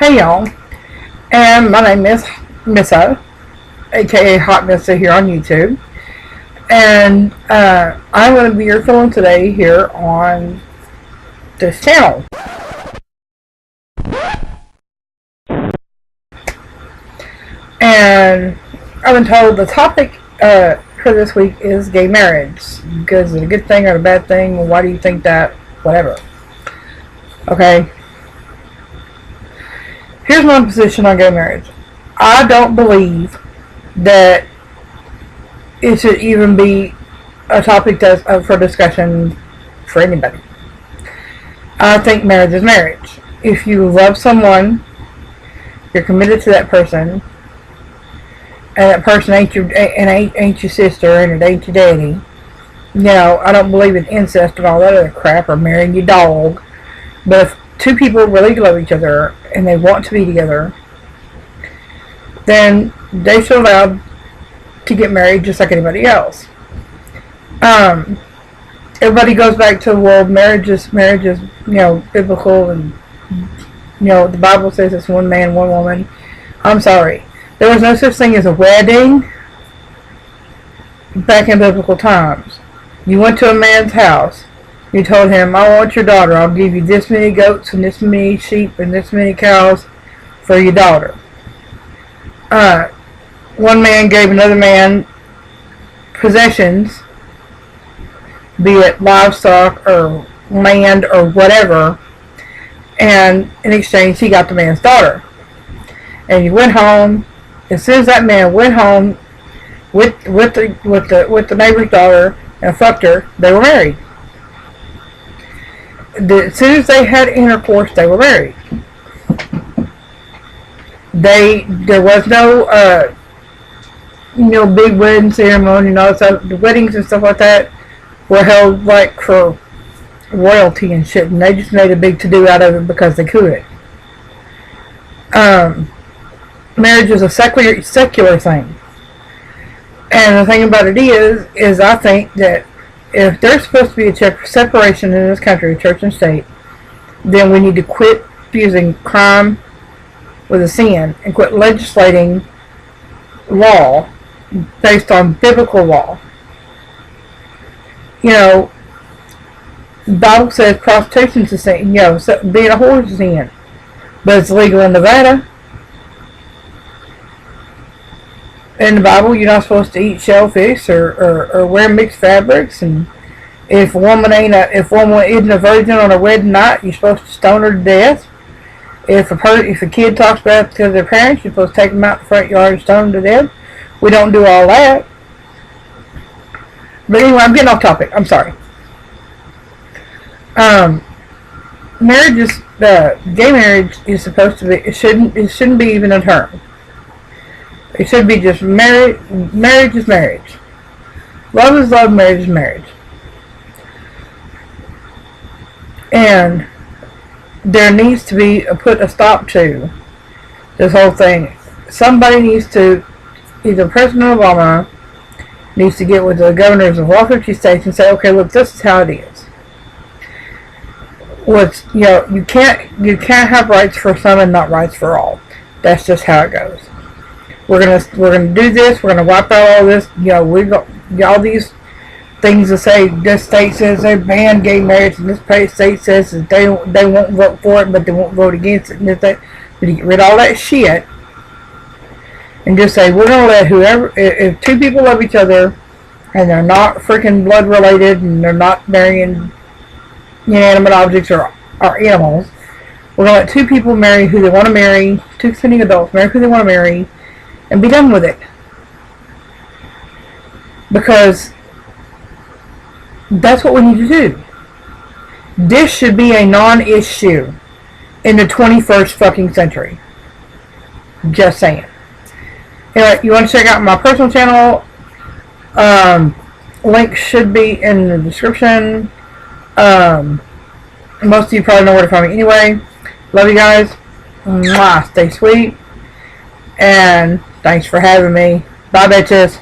Hey y'all, and my name is Missa, aka Hot Missa here on YouTube, and I'm going to be your villain today here on this channel. And I've been told the topic for this week is gay marriage. Because it's a good thing or a bad thing, why do you think that? Whatever. Okay. Here's my position on gay marriage. I don't believe that it should even be a topic that's up for discussion for anybody. I think marriage is marriage. If you love someone, you're committed to that person, and that person ain't your sister and it ain't your daddy. You know, I don't believe in incest and all that other crap or marrying your dog. But if two people really love each other and they want to be together, then they should allow to get married just like anybody else. Everybody goes back to, well, marriage is biblical, and the Bible says it's one man, one woman. I'm sorry, there was no such thing as a wedding back in biblical times. You went to a man's house. You told him, I want your daughter. I'll give you this many goats and this many sheep and this many cows for your daughter. One man gave another man possessions, be it livestock or land or whatever, and in exchange he got the man's daughter. And he went home. As soon as that man went home with the neighbor's daughter and fucked her, they were married. As soon as they had intercourse, they were married. There was no big wedding ceremony and all that. The weddings and stuff like that were held like for royalty and shit, and they just made a big to-do out of it because they could. Marriage is a secular thing, and the thing about it is I think that if there's supposed to be a separation in this country, church and state, then we need to quit fusing crime with a sin and quit legislating law based on biblical law. The Bible says prostitution's a sin, being a whore is a sin, but it's legal in Nevada. In the Bible, you're not supposed to eat shellfish or wear mixed fabrics, and if a woman isn't a virgin on her wedding night, you're supposed to stone her to death. If a kid talks bad to their parents, you're supposed to take them out in the front yard and stone them to death. We don't do all that. But anyway, I'm getting off topic. I'm sorry. Gay marriage is supposed to be. It shouldn't be even a term. It should be just marriage. Marriage is marriage. Love is love. Marriage is marriage. And there needs to be put a stop to this whole thing. Somebody needs to, either President Obama needs to get with the governors of all 50 states and say, okay, look, this is how it is. You can't have rights for some and not rights for all. That's just how it goes. We're gonna do this. We're gonna wipe out all this. We got all these things to say. This state says they ban gay marriage, and this state says that they won't vote for it, but they won't vote against it. And but you get rid of all that shit and just say we're gonna let whoever. If two people love each other and they're not freaking blood related and they're not marrying inanimate objects or animals, we're gonna let two people marry who they want to marry. Two consenting adults marry who they want to marry. And be done with it. Because that's what we need to do. This should be a non-issue in the 21st fucking century. Just saying. Anyway, you want to check out my personal channel? Link should be in the description. Most of you probably know where to find me anyway. Love you guys. Mwah. Stay sweet. And thanks for having me. Bye, bitches.